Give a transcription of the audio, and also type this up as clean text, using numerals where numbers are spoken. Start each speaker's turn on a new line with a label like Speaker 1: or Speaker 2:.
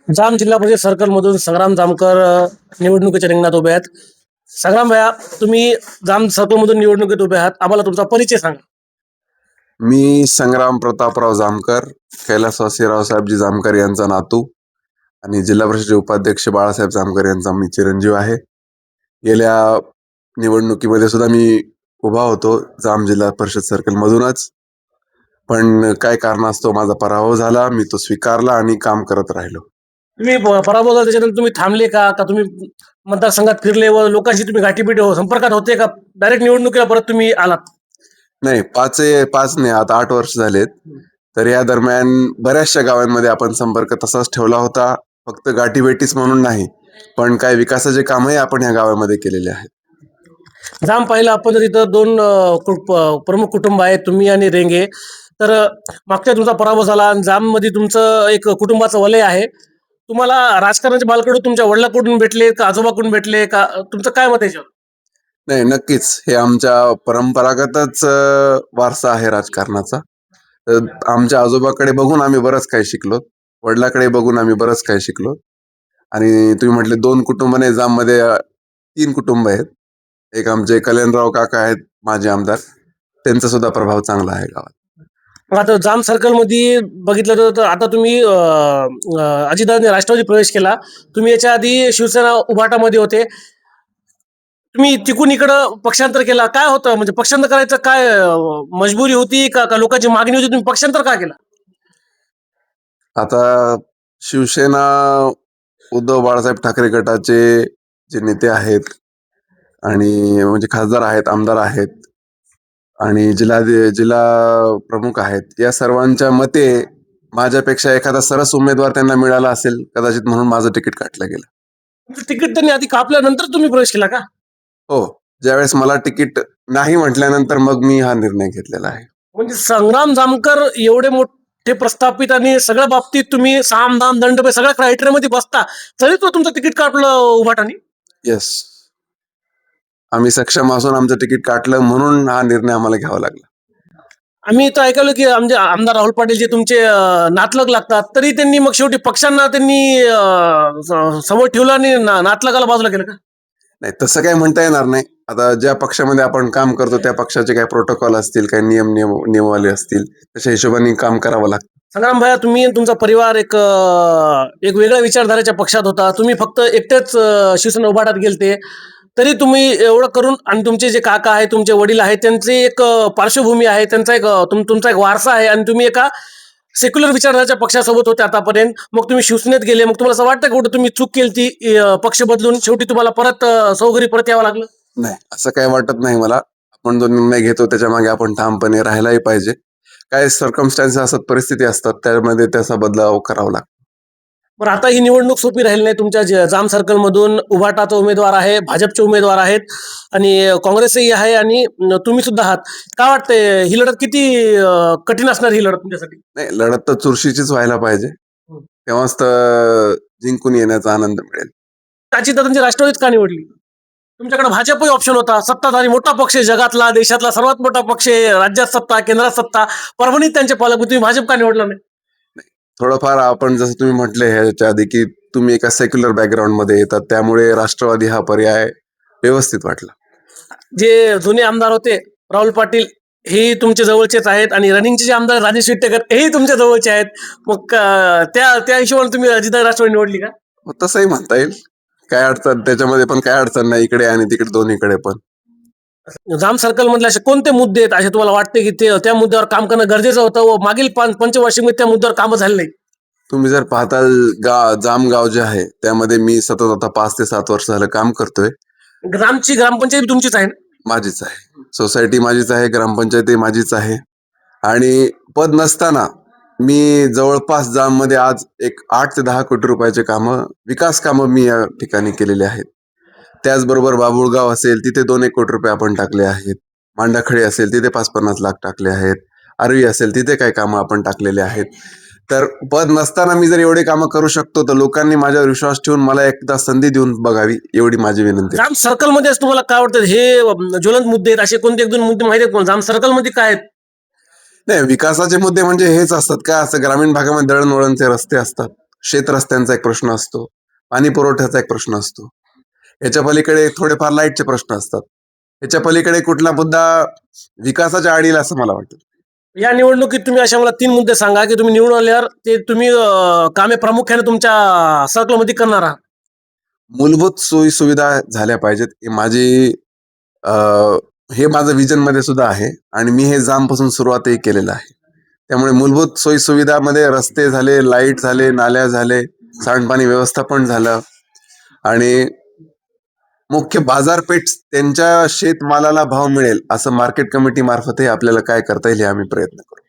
Speaker 1: जाम जिल्हा परिषद सर्कलमधून संग्राम जामकर निवडणुकीच्या रिंगणात उभे आहेत. संग्राम भैया, तुम्ही जाम सर्कलमधून निवडणुकीत उभे आहात. आम्हाला तुमचा परिचय सांगा.
Speaker 2: मी संग्राम प्रतापराव जामकर, कैलासवासी रावसाहेबजी जामकर यांचा नातू आणि जिल्हा परिषदेचे उपाध्यक्ष बाळासाहेब जामकर यांचा मी चिरंजीव आहे. गेल्या निवडणुकीमध्ये सुद्धा मी उभा होतो जाम जिल्हा परिषद सर्कल मधूनच, पण काय कारणास्तव माझा पराभव झाला. मी तो स्वीकारला आणि काम करत राहिलो.
Speaker 1: तुम्ही पराभव झाला त्याच्यानंतर तुम्ही थांबले का का तुम्ही मतदारसंघात फिरले व लोकांशी तुम्ही गाठीभेटी संपर्कात होते का डायरेक्ट निवडणुकीला परत तुम्ही आलात?
Speaker 2: नाही, पाच नाही, आता 8 वर्ष झालेत. तर या दरम्यान बऱ्याचशा गावांमध्ये आपण संपर्क तसाच ठेवला होता. फक्त गाठीभेटीच म्हणून नाही, पण काय विकासाचे कामही आपण ह्या गावामध्ये केलेले आहेत.
Speaker 1: जाम पाहिलं आपण तर इथं दोन प्रमुख कुटुंब आहेत, तुम्ही आणि रेंगे. तर मागच्या तुमचा पराभव झाला आणि जाममध्ये तुमचं एक कुटुंबाचं वलय आहे. तुम्हाला राजकारणाचे बालकडू तुमच्या वडिलांकडून भेटले का आजोबाकडून भेटले का तुमचं काय मत आहे याच्यावर?
Speaker 2: नाही, नक्कीच हे आमच्या परंपरागतच वारसा आहे राजकारणाचा. तर आमच्या आजोबाकडे बघून आम्ही बरंच काही शिकलो, वडिलाकडे बघून आम्ही बरंच काही शिकलो. आणि तुम्ही म्हटले 2 कुटुंब नाही, जाममध्ये 3 कुटुंब आहेत. एक आमचे कल्याणराव काका आहेत, माजी आमदार, त्यांचा सुद्धा प्रभाव चांगला आहे गावात.
Speaker 1: मग आता जाम सर्कलमध्ये बघितलं तर आता तुम्ही अजितदादांनी राष्ट्रवादी प्रवेश केला. तुम्ही याच्या आधी शिवसेना उभाटामध्ये होते. तुम्ही तिकून इकडं पक्षांतर केला. काय होतं म्हणजे पक्षांतर करायचं काय मजबुरी होती का का लोकांची मागणी होती? तुम्ही पक्षांतर का केला?
Speaker 2: आता शिवसेना उद्धव बाळासाहेब ठाकरे गटाचे जे नेते आहेत आणि म्हणजे खासदार आहेत, आमदार आहेत आणि जिल्हा प्रमुख आहेत, या सर्वांच्या मते माझ्यापेक्षा एखादा सरस उमेदवार त्यांना मिळाला असेल कदाचित, म्हणून माझं तिकीट काटलं गेलं.
Speaker 1: तुमचं तिकीट त्यांनी आधी कापल्यानंतर तुम्ही प्रवेश केला का?
Speaker 2: हो, ज्यावेळेस मला तिकीट नाही म्हटल्यानंतर मग मी हा निर्णय घेतलेला आहे.
Speaker 1: म्हणजे संग्राम जामकर एवढे मोठे प्रस्थापित आणि सगळ्या बाबतीत तुम्ही साम दाम दंड सगळ्या क्रायटेरियामध्ये बसता, तरी तो तुमचं तिकीट कापलं उभाटाने.
Speaker 2: येस, आम्ही सक्षम असून आमचं तिकीट काटलं म्हणून हा निर्णय आम्हाला घ्यावा लागला.
Speaker 1: आम्ही तर ऐकलं की आमचे आमदार राहुल पाटील जे तुमचे नातलग लागतात, तरी त्यांनी मग शेवटी पक्षांना त्यांनी समोर ठेवलं आणि नातलगाला बाजूला केलं का?
Speaker 2: नाही, तसं काही म्हणता येणार नाही. आता ज्या पक्षामध्ये आपण काम करतो त्या पक्षाचे काही प्रोटोकॉल असतील, काही नियमावली असतील, तशा हिशोबाने काम करावं लागतं.
Speaker 1: संग्राम भैया, तुम्ही आणि तुमचा परिवार एक वेगळ्या विचारधारेच्या पक्षात होता. तुम्ही फक्त एकटेच शिवसेना उभाटात गेलते. तरी तुम्ही एवढं करून आणि तुमचे जे काका आहेत, तुमचे वडील आहेत, त्यांची एक पार्श्वभूमी आहे, त्यांचा एक तुमचा एक वारसा आहे आणि तुम्ही एका सेक्युलर विचारधारेच्या पक्षासोबत होते आतापर्यंत. मग तुम्ही शिवसेनेत गेले. मग तुम्हाला असं वाटतं का कुठं तुम्ही चूक केली ती पक्ष बदलून शेवटी तुम्हाला परत सौघरी परत यावं लागलं?
Speaker 2: नाही, असं काही वाटत नाही मला. आपण जो निर्णय घेतो त्याच्या मागे आपण ठामपणे राहायलाही पाहिजे. काय सर्कमस्टन्सेस असतात, परिस्थिती असतात, त्यामध्ये त्याचा बदलाव करावा लागतो.
Speaker 1: बरं, आता ही निवडणूक सोपी राहिली नाही. तुमच्या जाम सर्कलमधून उभाटाचा उमेदवार आहे, भाजपचे उमेदवार आहेत आणि काँग्रेसही आहे आणि तुम्ही सुद्धा आहात. काय वाटतंय ही लढत किती कठीण असणार ही लढत तुमच्यासाठी?
Speaker 2: नाही, लढत तर चुरशीचीच व्हायला पाहिजे, तेव्हाच तर जिंकून येण्याचा आनंद मिळेल.
Speaker 1: अजितदादांची राष्ट्रवादीच का निवडली? तुमच्याकडे भाजपही ऑप्शन होता. सत्ताधारी मोठा पक्ष आहे, जगातला देशातला सर्वात मोठा पक्ष आहे. राज्यात सत्ता, केंद्रात सत्ता, परभणीत त्यांचे पालक. तुम्ही भाजप का निवडला नाही?
Speaker 2: थोडंफार आपण जसं तुम्ही म्हटले ह्याच्या आधी की तुम्ही एका सेक्युलर बॅकग्राऊंड मध्ये येतात, त्यामुळे राष्ट्रवादी हा पर्याय व्यवस्थित वाटला.
Speaker 1: जे जुने आमदार होते राहुल पाटील हे तुमच्या जवळचेच आहेत आणि रनिंगचे जे आमदार राजेश विट्टेकर हेही तुमच्या जवळचे आहेत. मग त्या त्या हिशोबाने तुम्ही अजितदादा राष्ट्रवादी निवडली का?
Speaker 2: तसंही म्हणता येईल. काय अडचण त्याच्यामध्ये, पण काय अडचण नाही, इकडे आणि तिकडे दोन्हीकडे पण.
Speaker 1: जाम सर्कल मधले असे कोणते मुद्दे आहेत असे तुम्हाला वाटते की ते त्या मुद्द्यावर काम करणं गरजेचं होतं व मागील पंचवार्षिकमध्ये त्या मुद्द्यावर कामं झाले नाही?
Speaker 2: तुम्ही जर पाहताल जाम गाव जे आहे त्यामध्ये मी सतत आता 5 ते 7 वर्ष झालं काम करतोय.
Speaker 1: ग्रामपंचायत तुमचीच आहे ना?
Speaker 2: माझीच आहे, सोसायटी माझीच आहे, ग्रामपंचायती माझीच आहे. आणि पद नसताना मी जवळपास जाममध्ये आज एक 8 ते 10 कोटी रुपयाचे विकास कामं मी या ठिकाणी केलेले आहेत. त्याचबरोबर बाबुळगाव असेल तिथे 2-1 कोटी रुपये आपण टाकले आहेत. मांडाखळी असेल तिथे 5-50 लाख टाकले आहेत. आर्वी असेल तिथे काही कामं आपण टाकलेले आहेत. तर पद नसताना मी जर एवढे कामं करू शकतो तर लोकांनी माझ्यावर विश्वास ठेवून मला एकदा संधी देऊन बघावी, एवढी माझी विनंती.
Speaker 1: जाम सर्कल मध्ये तुम्हाला काय वाटतं हे ज्वलंत मुद्दे आहेत असे कोणते 1-2 मुद्दे माहिती आहेत? जाम सर्कल मध्ये काय आहेत?
Speaker 2: नाही, विकासाचे मुद्दे म्हणजे हेच असतात का, असं ग्रामीण भागामध्ये दळणवळणचे रस्ते असतात, शेत रस्त्यांचा एक प्रश्न असतो, पाणी पुरवठ्याचा एक प्रश्न असतो, याच्या पलीकडे थोडेफार लाईटचे प्रश्न असतात. याच्या पलीकडे कुठला मुद्दा विकासाच्या आड येईल असं मला वाटतं.
Speaker 1: या निवडणुकीत तुम्ही अशा मला 3 मुद्दे सांगा की तुम्ही निवडून आल्यावर ते तुम्ही कामे प्रामुख्याने तुमच्या सर्कलमध्ये करणार आहात.
Speaker 2: मूलभूत सोयी सुविधा झाल्या पाहिजेत हे माझं विजन मध्ये सुद्धा आहे आणि मी हे जामपासून सुरुवातही केलेलं आहे. त्यामुळे मूलभूत सोयी सुविधामध्ये रस्ते झाले, लाईट झाले, नाल्या झाले, सांडपाणी व्यवस्थापन झालं आणि मुख्य बाजारपेठ त्यांच्या शेतमालाला भाव मिळेल असं मार्केट कमिटी मार्फतही आपल्याला काय करता येईल हे आम्ही प्रयत्न करू.